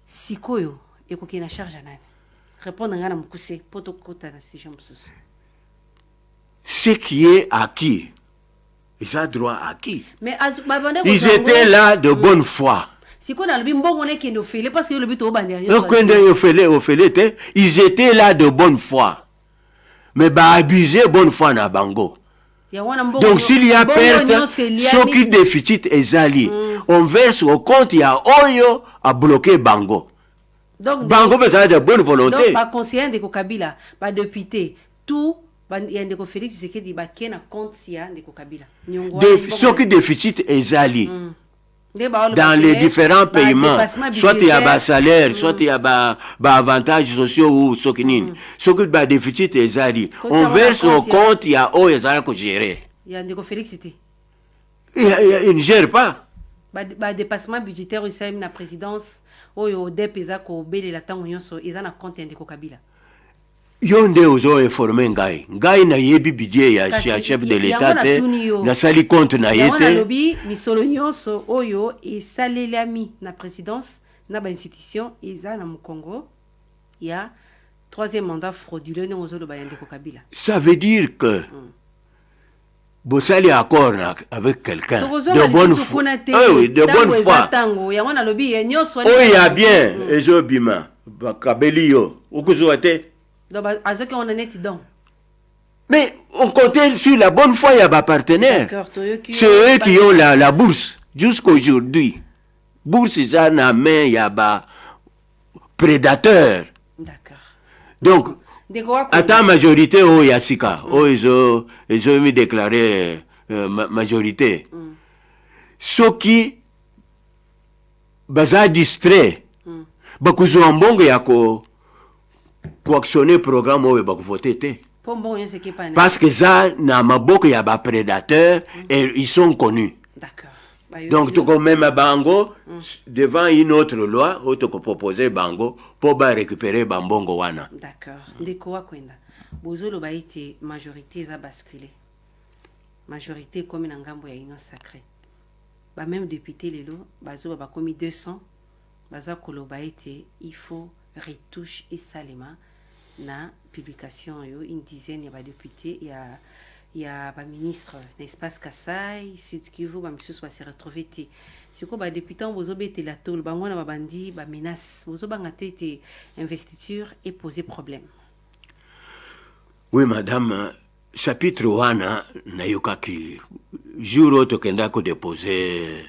Sikoyo, ekoki na charge anani. Répondre à Mukuse, potokota na si jamsusu. Ce qui est acquis. Ils ont droit à qui? Mais ils étaient là de bonne foi. Ils étaient là de bonne foi. Mais abuser bonne foi na bango. Donc s'il y a perte, ce qui déficit est ali. On verse au compte, il y a Oyo à bloquer bango. Donc bango besoin de bonne volonté. Donc conseiller de Kabila, député, tout Ndeko Félix Tshisekedi ba kena compte ya Ndeko Kabila. Ce qui déficit est ali. dans les différents paiements. Soit il y a un salaire, soit il y a des avantages sociaux ou ce qui n'est. Ce qui est déficit, on verse au compte, il y a où gérer. Il y a des Félixité. Il ne gère pas. Dépassement budgétaire, il y a la présidence, au DEP, il y a un compte de Kabila. Yonde ozo informé ngai na yebi budget ya chef de l'état te na sali compte na yete na lobi misolo nyonso oyo esalelami na présidence na ba institution eza na Congo ya troisième mandat frauduleux ne ozo lo ba yande ko Kabila. Ça veut dire que Bossali accord avec quelqu'un de bonne foi. Oui, de bonne foi. Oh, il y a bien ezo bima ba kabelio okuzoate. Mais on comptait sur la bonne foi, il y a des partenaires. C'est eux qui ont la bourse jusqu'aujourd'hui. Bourse, ça n'a main, il y a des prédateurs. D'accord. Donc, à ta majorité, il y a Sika. Ils ont mis déclaré majorité. Ceux qui sont distraits, ils ont un bon coactionner programme où va voter parce que ça na maboko ya ba prédateurs et ils sont connus. D'accord. Donc tout comme même bango devant une autre loi auto ko proposer bango pour ba récupérer bambongo wana. D'accord. Ndeko wa kwenda bozolo ba été majorité za basculer. Majorité comme na ngambo ya union sacrée. Ba même député lelo bazo ba komi 200 baza koloba été il faut retouche et salima na publication yo une dizaine ya ba députés ya ba ministre l'espace Kasai Sud Kivu ba misusu ba se retrouver te siko ba député bozo bete la tol bango na ba bandi ba menace bozo banga te investiture et poser problème. Oui madame, chapitre wana na yokaki jour auto kenda ko déposer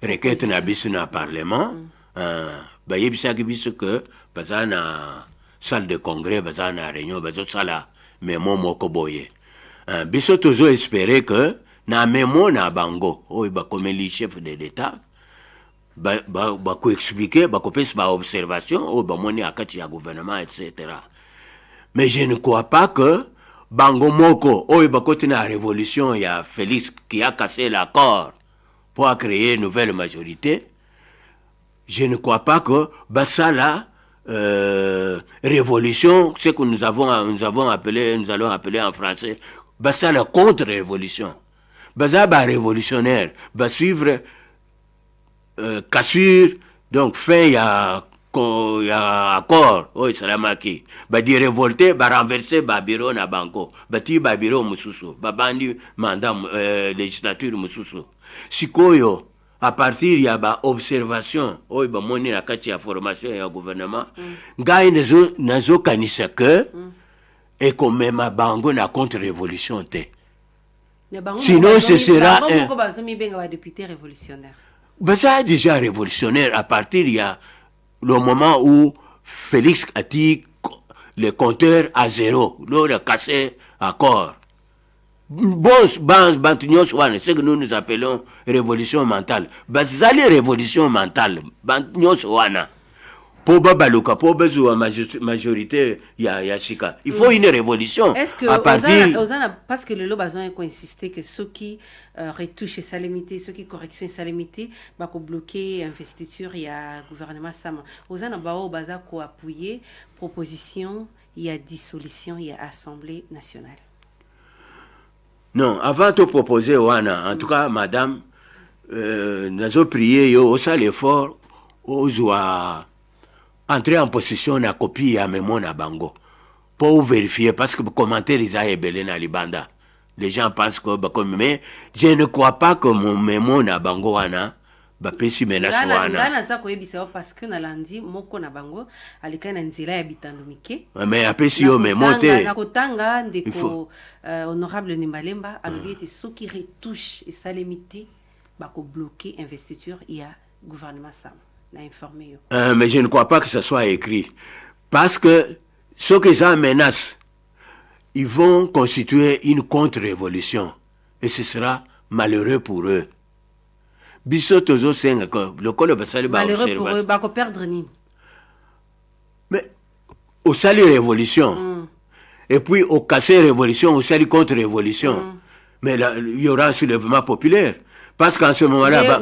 requête na biso na parlement bayebisaki biso que baza na salle de congrès baza na réunion bazo sala memo moko boye biso tozo espérer que na memo na bango oyo bakomeli chef de l'état ba ko expliquer ba ko pesa ba observation oyo bamoni akati ya gouvernement etc. Mais je ne crois pas que bango moko oyo bakoti na révolution ya Félix qui a cassé l'accord pour créer une nouvelle majorité. Je ne crois pas que Bassala révolution, ce que nous allons appeler en français, Bassala contre-révolution. Bazaba révolutionnaire, va suivre cassure, donc fin ya accord, salamaki, ba di révolter, ba renverser ba bureau na banco, ba ti ba bureau mususu, ba bandi mandat législature mususu. Sikoyo à partir y a ba observation oy ba moni na kati ya formation ya gouvernement ngai nazo kanisa que et comme même bango na contre révolution te sinon ce sera un député révolutionnaire. Ça déjà révolutionnaire à partir y a le moment où Félix a dit le compteur à zéro, l'on a cassé accord. Bon, ce que nous appelons révolution mentale. C'est la révolution mentale. Pour Babaluka, pour la majorité, il y a Sika. Il faut une révolution. Est-ce que, parce que le lot a insisté que ceux qui retouchent sa limité, ceux qui correctionnent sa limité, va bloquer l'investiture, il y a gouvernement Sama. Ozana Bao Baza ko appuyer proposition, il y a dissolution, il y a assemblée nationale. Non, avant de proposer, Wana, en tout cas, madame, nous avons prié, yo, ça l'effort, aux entrer en possession de la copie à mémoire na bango, pour vérifier, parce que les commentaires, ils ont ébélé dans les bandas. Les gens pensent que, mais je ne crois pas que mon mémoire na bango, Wana, bapesi menace wana naza koyebisa parce que nalandi moko na bango alika na nzela ya bitando mike mais apesi yo memo te na kotanga ndeko honorable Nimbalemba alobi ete soki retouche esalemite bako bloquer investiture ya gouvernement Sam na informé yo mais je ne crois pas que ça soit écrit parce que ceux qui sont menace ils vont constituer une contre-révolution et ce sera malheureux pour eux. biso tozo senga ko lokolo basali ba malheureux pour eux bako perdre nini. Mais au sali révolution et puis au casser révolution au sali contre révolution mais là, il y aura un soulèvement populaire parce qu'en ce moment-là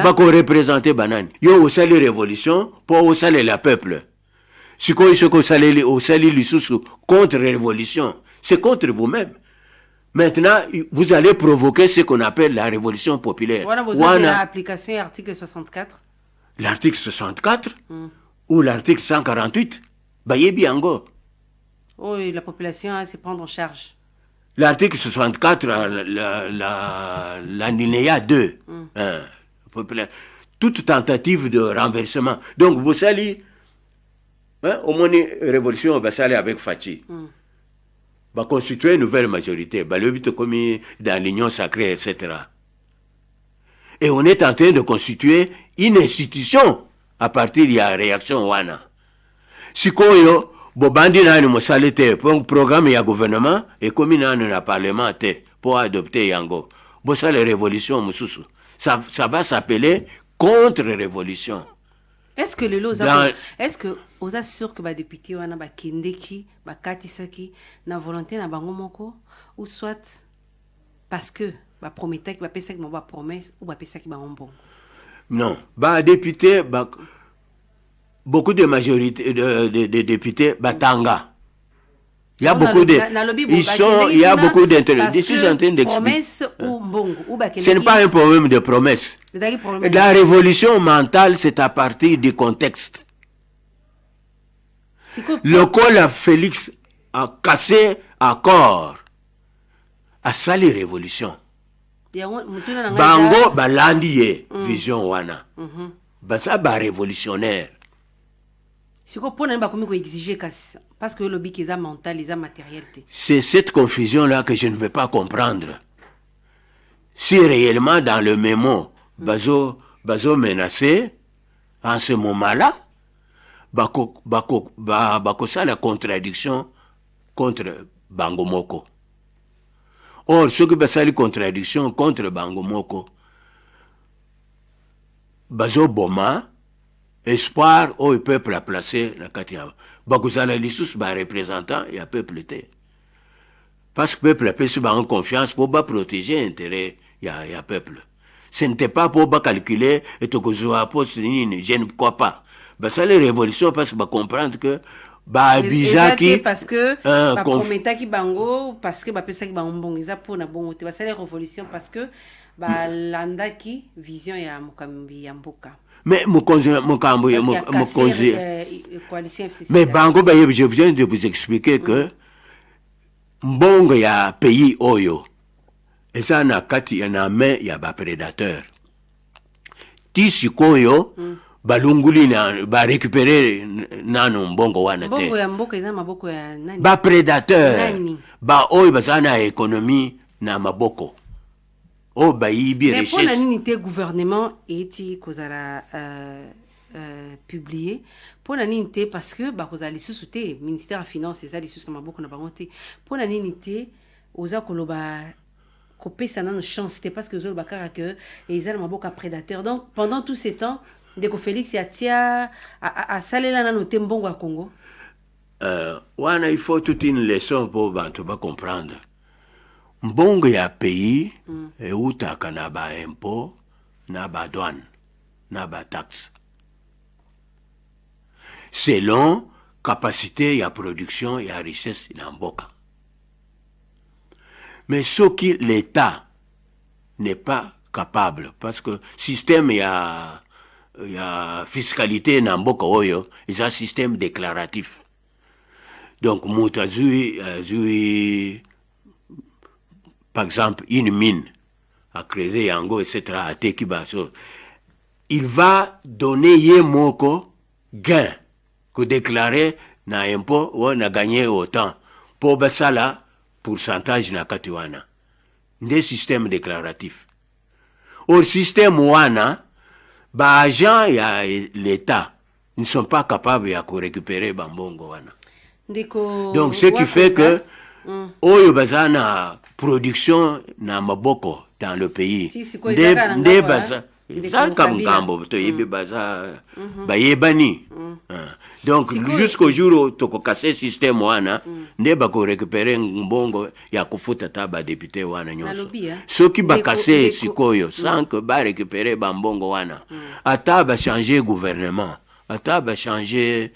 bako représenter banane yo au sali révolution pour au sali la peuple si quoi ce que sali au sali lisusu contre révolution c'est contre vous-même. Maintenant, vous allez provoquer ce qu'on appelle la révolution populaire. Vous avez l'application article 64. L'article 64 ou l'article 148. Bayebiango. Oui, la population a à se prendre en charge. L'article 64, l'alinéa 2. Toute tentative de renversement. Donc, vous salez, au moins, révolution, vous salez avec Fatih. Va constituer une nouvelle majorité, le but commis dans l'union sacrée, etc. Et on est en train de constituer une institution à partir de la réaction wana. Si koyo, bobandi na mo salete pour programme ya gouvernement et comme na na parlement pour adopter yango. Bo ça la révolution mususu. Ça va s'appeler contre-révolution. Est-ce que le lot est-ce que vous êtes sûr que les députés wana ba kendeki ba katisaki na volonté na bango moko ou soit parce que ba promettait que ba pesa ki ba promesse ou ba pesa ki ba mbongo? Non, ba député ba beaucoup de majorité de députés batanga. Il y a beaucoup de il y a beaucoup d'intérêts. Je suis en train d'expliquer. Ce n'est pas un problème de promesse. La révolution mentale, c'est à partir du contexte. Le col Félix a cassé à corps à ça les révolutions. Bango balandiye vision wana. Basa ba révolutionnaire. Parce que le lobby qui est mental, les matériel. C'est cette confusion-là que je ne veux pas comprendre. Si réellement dans le mémo, Bazo menacé, en ce moment-là, bako ça la contradiction contre Bangomoko. Or, ce que ça la contradiction contre Bangomoko, Bazo Boma, espoir au peuple a placé la Katiaba. Bakuzala Lissous, représentant, il y a peuple. Parce que le peuple a perçu en confiance pour protéger l'intérêt, il y a peuple. Ce n'était pas pour calculer et tout que je ne crois pas. Ça les révolutions parce que comprendre que Bizaki parce que prometa ki bango parce que pesa ki bango ils pour na bongo te ça les révolutions parce que landa ki vision ya mokambi ya mboka. Mais mais bango je viens de vous expliquer que mbongo ya pays oyo et ça na kati na main ya ba prédateur tisikoyo balunguli na ba récupérer nano mbongo wana te mbongo ya mboka eza maboko ya nani ba prédateur ba oyo bazana économie na maboko o ba yibi richesse mais pour la unité gouvernement et tu kozala publié pour la unité parce que ba kozala lisusuté ministère des finances eza lisusu na maboko na bangote pour la unité oza koloba kopesa na chance c'était parce que zo bakara que eza na maboko prédateur donc pendant tout ce temps Deko Félix Yatia a salela na noté mbongo à Congo. Wana il faut toute une leçon pour bantu ba comprendre. Mbongo ya pays e utaka na ba impôt na ba douane na ba taxe. Selon capacité ya production ya richesse na mboka. Mais ce qui l'État n'est pas capable parce que système ya fiscalité na mboka oyo c'est un système déclaratif donc mutazui par exemple une mine à creuser yango etc à tekibaso il va donner yemoko gain que déclarer na impôt ou na gagner autant pour basala pourcentage na katiwana des systèmes déclaratifs au système wana ba agents ya l'État ne sont pas capables de récupérer bambongo wana. Donc ce qui fait que oyo bazana production na maboko dans le pays. ça comme gambo to yebi baza ba yebani donc jusqu'au jour où to ko casser système wana ne ba ko récupérer mbongo ya kufuta taba député wana nyonso ceux qui ba casser sikoyo sans que ba récupérer ba mbongo wana ata ba changer gouvernement ata ba changer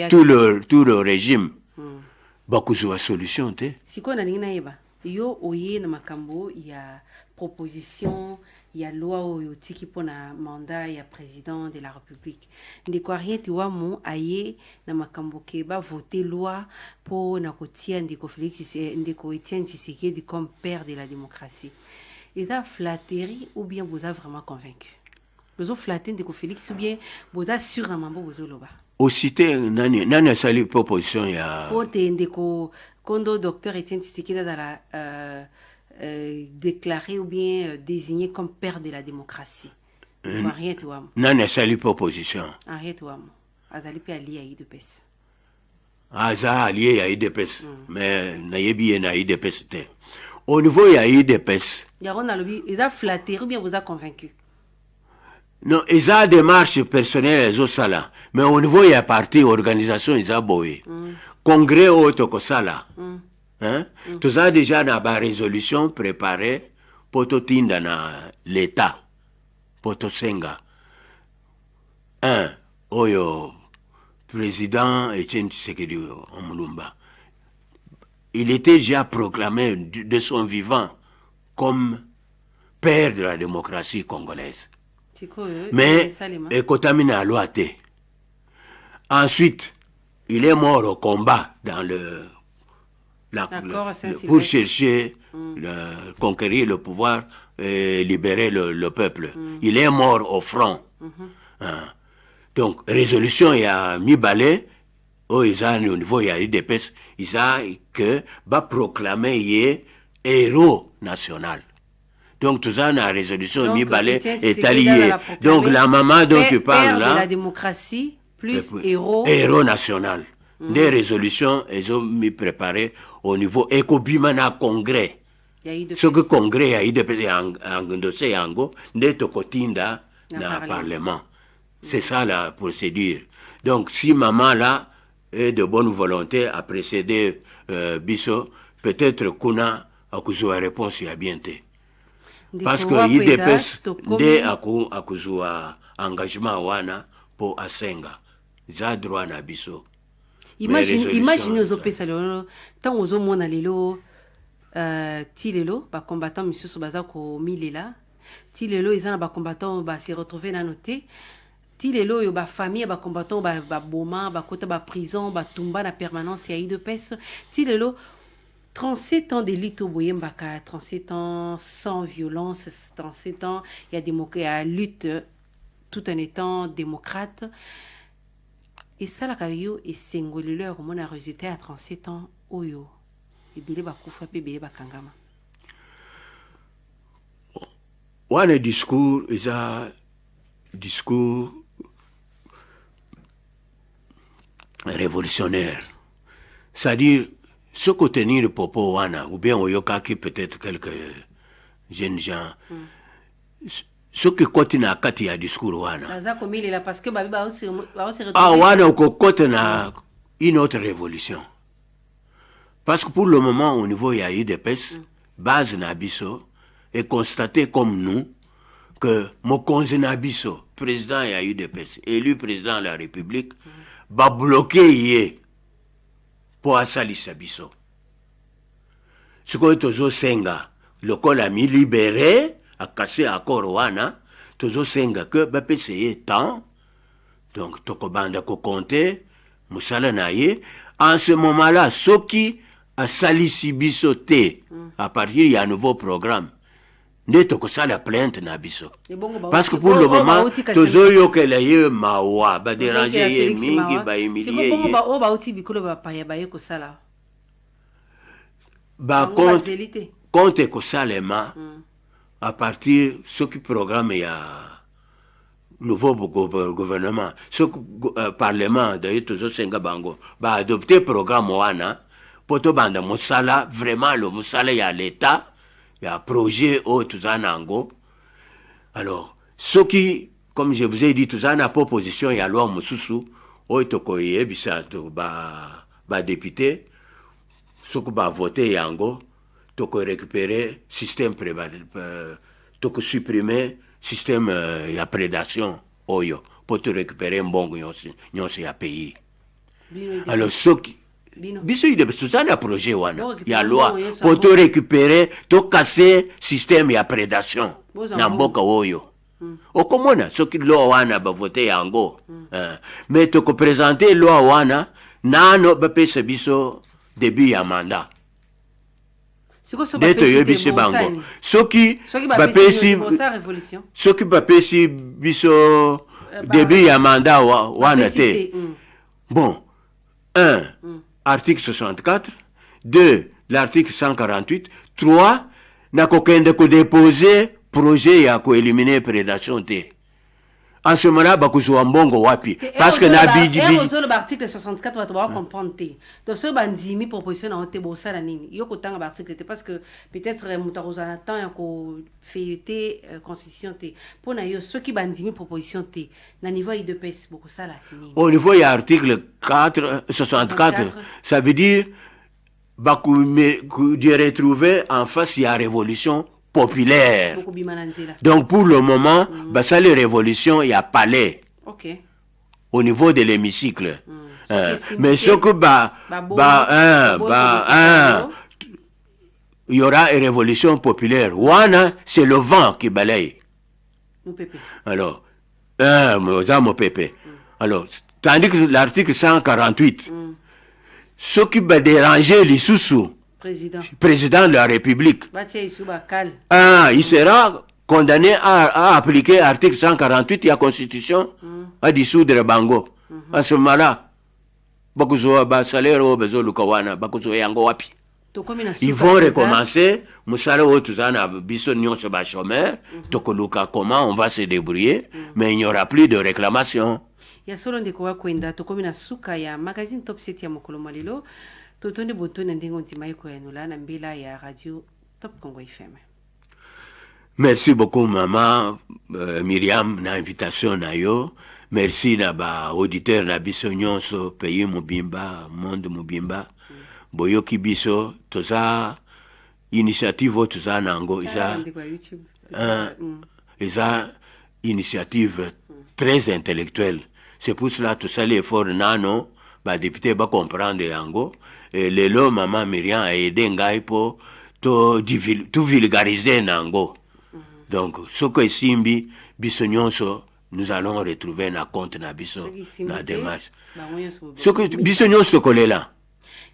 tout le régime ba kuzwa solution te sikoyo na ningina yeba yo oye na makambo ya proposition ya loi oyo tiki pona mandat ya président de la République ndeko rien tu wa mu aye na makambo ke ba voter loi pour na kotia ndeko Félix ndeko Etienne Tshisekedi comme père de la démocratie. Est ça flatterie ou bien vous avez vraiment convaincu? Vous avez flatté ndeko Félix ou bien vous avez sûr na mambo vous loba? Au cité nani sali proposition ya pour ndeko kondo docteur Etienne Tshisekedi dans la déclaré ou bien désigné comme père de la démocratie. Rien tu vois. Nani sali proposition. Rien tu vois. Azali pe allié à IDPS. Aza allié à IDPS. Mais na yebi na IDPS te. Au niveau ya IDPS. Yaron a lobby, ils a flatté ou bien vous a convaincu. Non, ils ont démarche personnelle les autres là. Mais au niveau ya parti organisation ils a boé. Congrès auto ko sala. Hein? Tout ça déjà dans la résolution préparée pour tout dans l'État, pour tout senga. Oyo président Etienne Tshisekedi Omulumba, il était déjà proclamé de son vivant comme père de la démocratie congolaise. Mais Ekotamina Aloate. Ensuite, il est mort au combat dans pour chercher conquérir le pouvoir et libérer le peuple. Il est mort au front. Donc, résolution, il y a mis balai, au niveau, il y a eu des pèses, il y a que, va proclamer, héros national. Donc, tout ça, dans la résolution, mis balai est allié. Donc, la maman dont tu parles là. De la démocratie, plus héros. Héros national. Des résolutions, elles ont mis préparées au niveau Ekobimana Congrès. Ce que Congrès a eu de dossier Yango, n'est au quotidien dans le Parlement. C'est ça la procédure. Donc, si maman là est de bonne volonté à précéder Bisso, peut-être qu'on a une réponse à bientôt. Parce que IDPS dès à engagement wana pour Asenga. Ils ont droit à Bisso. Imaginez aux opérations lelo tant aux hommes lelo ti lelo ba combattant monsieur Sobaza ko milela ti lelo ils ont ba combattant ba se retrouver na noté ti lelo yo ba famille ba combattant ba boma ba kota ba prison ba tumba na permanence ya IDPS ti lelo 37 ans d'élite au Boyembaka, 37 ans sans violence, 37 ans il y a démocratie à lutte tout en étant démocrate. Et ça, la cavio est singulière, on a résulté à 37 ans, oyo. Et bile ba kufa pe bile ba kangama. Wane discours, ils a discours révolutionnaire. C'est-à-dire, ce que tenir le popo wana, ou bien oyoka qui peut-être quelques jeunes gens, ce qui continue à kati à discours wana. Parce que wana au côté na une autre révolution. Parce que pour le moment au niveau il y a eu des pèses, base na biso et constaté comme nous que Mokonzi na biso, président il y a eu des pèses, élu président de la République, va bloquer yé pour assalir biso. Ce que tozo senga, le col a mis libéré à casser accord wana tozo senga que ba pese temps donc tokobanda ko compter musala naye en ce moment-là soki a salisi biso te à partir il y a un nouveau programme ne tokosala plainte na biso parce que pour le moment tozo yokela ye mawa ba déranger ye mingi ba humilier ye ba oti bikolo ba paya ba yeko sala ba compte ko salema à partir de ce qui programme il y a nouveau gouvernement, ce parlement d'ailleurs toujours Sengabango va adopter programme wana pour to banda musala vraiment le musala ya l'état il y a projet au tuzanango Alors, ce qui, comme je vous ai dit, tout ça, na proposition, il y a loi Moussousou, oitokoye, bisa, ba député, ce qui va voter yango, toko récupérer système toko supprimer système ya prédation, oyo, pour te récupérer un bon nyonsi ya pays. Alors, ce qui, biso il y a un projet wana ya loi pour te récupérer to casser système ya prédation na mboka oyo okomona soki loi wana ba voter yango mais to ko présenter loi wana nano ba pesa biso début ya mandat deto yebisi bango soki ba pesi soki ba pesi biso début ya mandat wana te bon 1 article 64, 2, l'article 148, 3, n'a qu'aucun de déposer projet à éliminer prédation. En ce moment-là, bakuzo ambongo wapi. Parce que na bidi l'article 64 va devoir comprendre. Donc ce bandimi proposition na te bossa la nini. Yo kotanga l'article parce que peut-être mutaroza na temps ya ko feuilleter constitution te. Pour na yo ceux qui bandimi proposition te na niveau de pes beaucoup ça la nini. Au niveau de l'article 64, ça veut dire baku de retrouver en face il y a révolution populaire. Donc pour le moment, ça les révolutions, il y a palais. Au niveau de l'hémicycle. Mais ce que il y aura une révolution populaire. Wana, c'est le vent qui balaye. Alors, mon pépé. Alors, tandis que l'article 148, ce qui va déranger les sous-sous, président de la République. Il sera condamné à appliquer l'article 148 de la Constitution à dissoudre Bango. À ce moment-là, ils vont recommencer. Comment on va se débrouiller, mais il n'y aura plus de réclamation. Il y a solo ndeko kwenda tokomi na suka ya magazine Top 7 ya mokolo malilo totonde boto na ndengo ntima iko ya nula na mbela ya radio Top Congo FM. Merci beaucoup maman Myriam na invitation na yo. Merci na ba auditeur na biso nyonso pays mobimba monde mobimba. Boyoki biso toza initiative toza nango isa initiative très intellectuelle. C'est pour cela tout ça l'effort nano ba député ba comprendre yango et lelo maman Myriam a aidé ngai pour tout vulgariser nango. Donc ce que simbi biso nyonso nous allons retrouver na compte na biso na démarche. Ce que biso nyonso kolela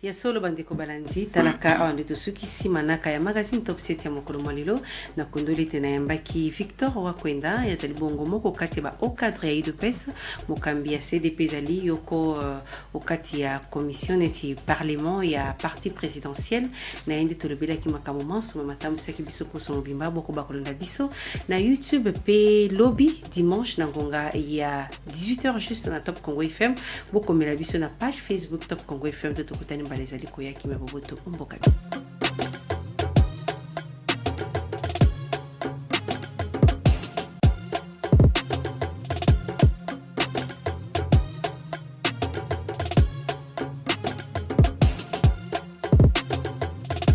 ya solo bandeko balanzi talaka on de suki simanaka ya magazine Top 7 ya mokolo malilo na kondolite na yambaki Victor Wakwenda ya zali bongo moko kati ba au cadre ya IDPS mokambi ya CDP zali yoko au kati ya commission neti parlement ya parti présidentiel na yende tolobela ki makambo manso matamu saki biso ko sono bimba boko bakolonda biso na YouTube pe lobby dimanche na ngonga ya 18h juste na Top Congo FM boko mela biso na page Facebook Top Congo FM de tokutani les alikoya qui me boboto mboka.